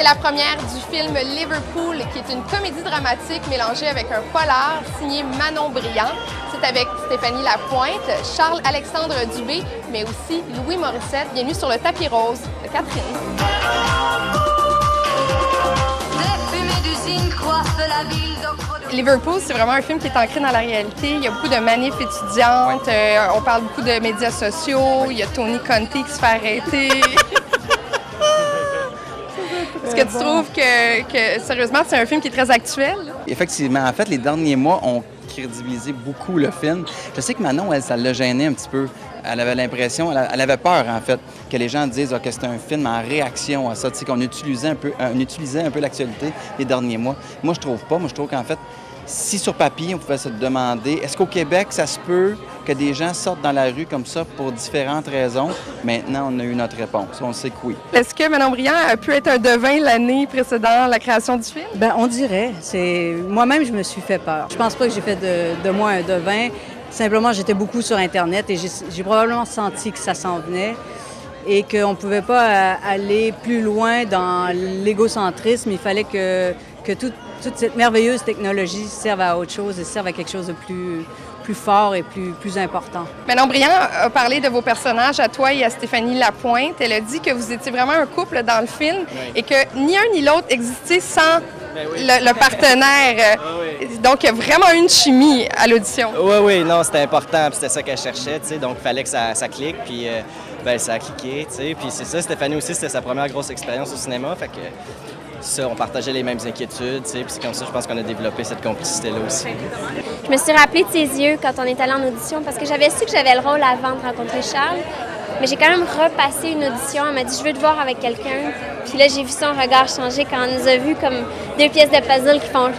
C'est la première du film Liverpool, qui est une comédie dramatique mélangée avec un polar signé Manon Brillant. C'est avec Stéphanie Lapointe, Charles-Alexandre Dubé, mais aussi Louis Morissette. Bienvenue sur le tapis rose de Catherine. Liverpool, c'est vraiment un film qui est ancré dans la réalité. Il y a beaucoup de manifs étudiantes, on parle beaucoup de médias sociaux, il y a Tony Conte qui se fait arrêter. Est-ce que tu trouves que sérieusement, c'est un film qui est très actuel? Effectivement. En fait, les derniers mois ont crédibilisé beaucoup le film. Je sais que Manon, elle, ça l'a gênée un petit peu. Elle avait l'impression, elle avait peur, en fait, que les gens disent que c'était un film en réaction à ça, tu sais, qu'on utilisait un peu l'actualité les derniers mois. Moi, je trouve pas. Moi, je trouve qu'en fait, si sur papier, on pouvait se demander, est-ce qu'au Québec, ça se peut que des gens sortent dans la rue comme ça pour différentes raisons? Maintenant, on a eu notre réponse. On sait que oui. Est-ce que Manon Brillant a pu être un devin l'année précédant la création du film? Bien, on dirait. Moi-même, je me suis fait peur. Je pense pas que j'ai fait de moi un devin. Simplement, j'étais beaucoup sur Internet et j'ai probablement senti que ça s'en venait et qu'on ne pouvait pas aller plus loin dans l'égocentrisme. Il fallait que toute cette merveilleuse technologie serve à autre chose et serve à quelque chose de plus fort et plus important. Manon Brillant a parlé de vos personnages, à toi et à Stéphanie Lapointe. Elle a dit que vous étiez vraiment un couple dans le film et que ni un ni l'autre existait sans le partenaire. Donc, il y a vraiment une chimie à l'audition. Oui, non, c'était important, puis c'était ça qu'elle cherchait, tu sais, donc il fallait que ça clique, puis ça a cliqué, tu sais, puis c'est ça, Stéphanie aussi, c'était sa première grosse expérience au cinéma, fait que ça, on partageait les mêmes inquiétudes, tu sais, puis c'est comme ça, je pense qu'on a développé cette complicité-là aussi. Je me suis rappelé de ses yeux quand on est allé en audition, parce que j'avais su que j'avais le rôle avant de rencontrer Charles, mais j'ai quand même repassé une audition. Elle m'a dit « Je veux te voir avec quelqu'un ». Puis là, j'ai vu son regard changer quand on nous a vus comme deux pièces de puzzle qui font...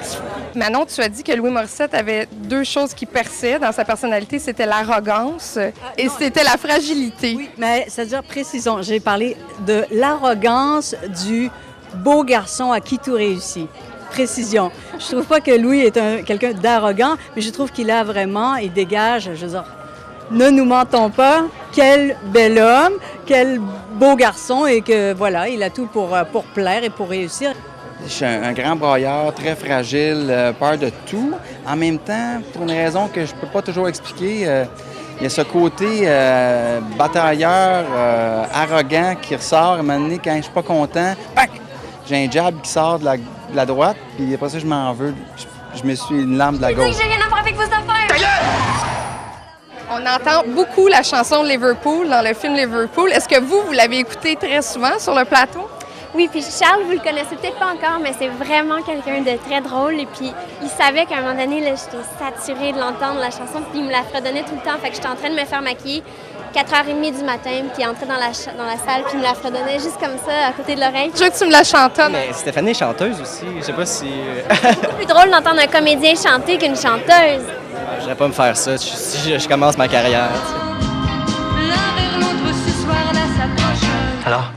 Manon, tu as dit que Louis Morissette avait deux choses qui perçaient dans sa personnalité. C'était l'arrogance et c'était la fragilité. Oui, mais c'est-à-dire, précisons, j'ai parlé de l'arrogance du beau garçon à qui tout réussit. Précision. Je trouve pas que Louis est quelqu'un d'arrogant, mais je trouve qu'il a vraiment, il dégage, je veux dire, ne nous mentons pas, quel bel homme, quel beau garçon et que voilà, il a tout pour plaire et pour réussir. Je suis un grand broyeur, très fragile, peur de tout. En même temps, pour une raison que je peux pas toujours expliquer, il y a ce côté batailleur, arrogant qui ressort à un moment donné quand je suis pas content. Pac! J'ai un jab qui sort de la droite, puis après ça, je m'en veux. Je me suis une lame de la gauche. J'ai rien à voir avec vos affaires! On entend beaucoup la chanson de Liverpool dans le film Liverpool. Est-ce que vous l'avez écouté très souvent sur le plateau? Oui, puis Charles, vous le connaissez peut-être pas encore, mais c'est vraiment quelqu'un de très drôle. Et puis, il savait qu'à un moment donné, j'étais saturée de l'entendre, la chanson, puis il me la fredonnait tout le temps. Fait que j'étais en train de me faire maquiller 4h30 du matin, puis il est entré dans la salle, puis il me la fredonnait juste comme ça, à côté de l'oreille. Je veux que tu me la chantonnes. Mais Stéphanie est chanteuse aussi, je sais pas si... C'est beaucoup plus drôle d'entendre un comédien chanter qu'une chanteuse. Je voudrais pas me faire ça si je commence ma carrière. Alors?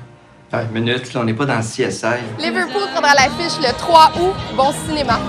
Une minute, là, on n'est pas dans le CSI. Liverpool prendra l'affiche le 3 août. Bon cinéma.